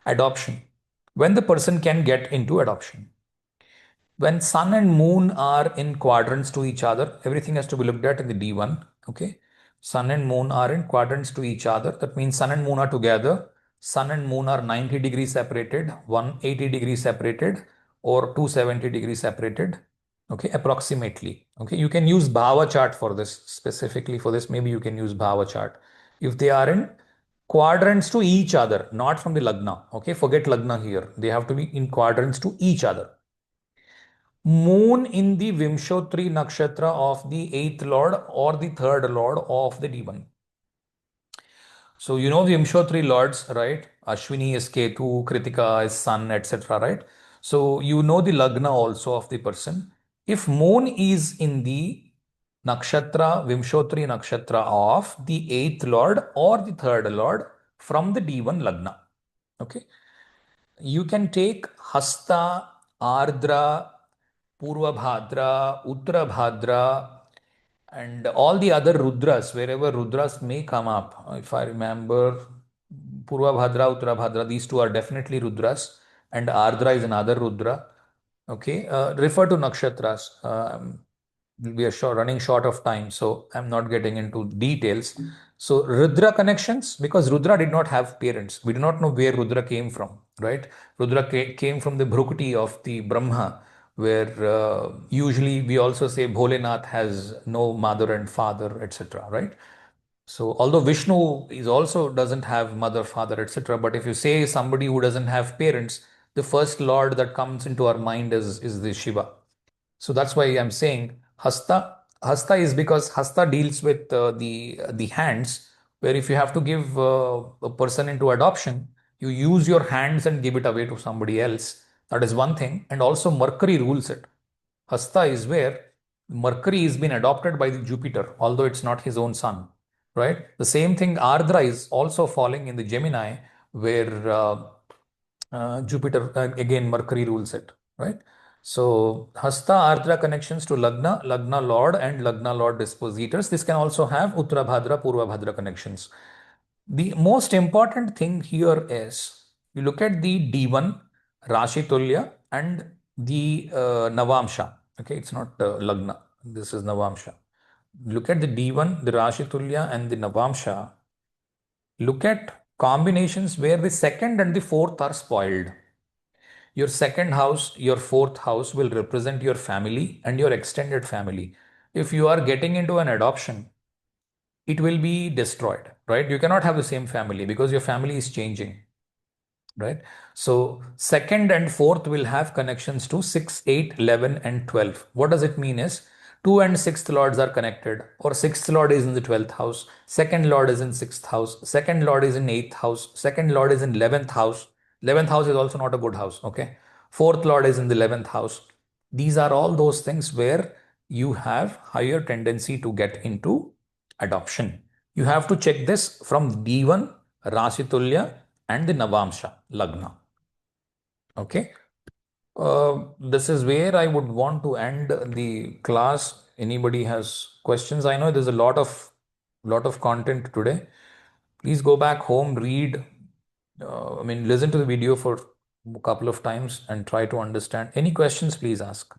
Adoption. When the person can get into adoption. When sun and moon are in quadrants to each other, everything has to be looked at in the D1. Okay. Sun and moon are in quadrants to each other. That means sun and moon are together. Sun and moon are 90 degrees separated, 180 degrees separated, or 270 degrees separated. Okay, approximately. Okay, you can use Bhava chart for this. Specifically for this, maybe you can use Bhava chart. If they are in quadrants to each other, not from the Lagna. Okay, forget Lagna here. They have to be in quadrants to each other. Moon in the Vimshotri nakshatra of the 8th lord or the 3rd lord of the demon. So you know the Vimshotri lords, right? Ashwini is Ketu, Kritika is Sun, etc. Right? So you know the Lagna also of the person. If moon is in the nakshatra, Vimshotri nakshatra of the 8th lord or the 3rd lord from the D1 Lagna. Okay. You can take Hasta, Ardra, Purva Bhadra, Uttara Bhadra, and all the other Rudras, wherever Rudras may come up. If I remember, Purva Bhadra, Uttara Bhadra, these two are definitely Rudras, and Ardra is another Rudra. Okay, refer to nakshatras. We are running short of time, so I'm not getting into details. So Rudra connections, because Rudra did not have parents. We do not know where Rudra came from, right? Rudra came from the Bhrukuti of the Brahma, where usually we also say Bholenath has no mother and father, etc., right? So although Vishnu is also doesn't have mother, father, etc., but if you say somebody who doesn't have parents, the first lord that comes into our mind is the Shiva. So that's why I'm saying Hasta. Hasta is because Hasta deals with the hands, where if you have to give a person into adoption, you use your hands and give it away to somebody else. That is one thing, and also Mercury rules it. Hasta is where Mercury is been adopted by the Jupiter, although it's not his own son, right? The same thing, Ardra is also falling in the Gemini, where Jupiter, again, Mercury rules it, right? So, Hasta, Ardra connections to Lagna, Lagna Lord and Lagna Lord dispositors. This can also have Uttara Bhadra, Purva Bhadra connections. The most important thing here is you look at the D1, Rashi Tulya, and the Navamsha. Okay, it's not Lagna. This is Navamsha. Look at the D1, the Rashi Tulya, and the Navamsha. Look at combinations where the second and the fourth are spoiled. Your second house, your fourth house will represent your family and your extended family. If you are getting into an adoption, it will be destroyed, right? You cannot have the same family because your family is changing, right? So second and fourth will have connections to 6, 8, 11, and 12. What does it mean is 2 and 6th lords are connected, or 6th lord is in the 12th house, second lord is in 6th house, second lord is in 8th house, second lord is in 11th house. 11th house is also not a good house, okay? Fourth lord is in the 11th house. These are all those things where you have higher tendency to get into adoption. You have to check this from D1, Rasitulya, and the Navamsha, Lagna. Okay. This is where I would want to end the class. Anybody has questions? I know there's a lot of content today. Please go back home, read. Listen to the video for a couple of times and try to understand. Any questions, please ask.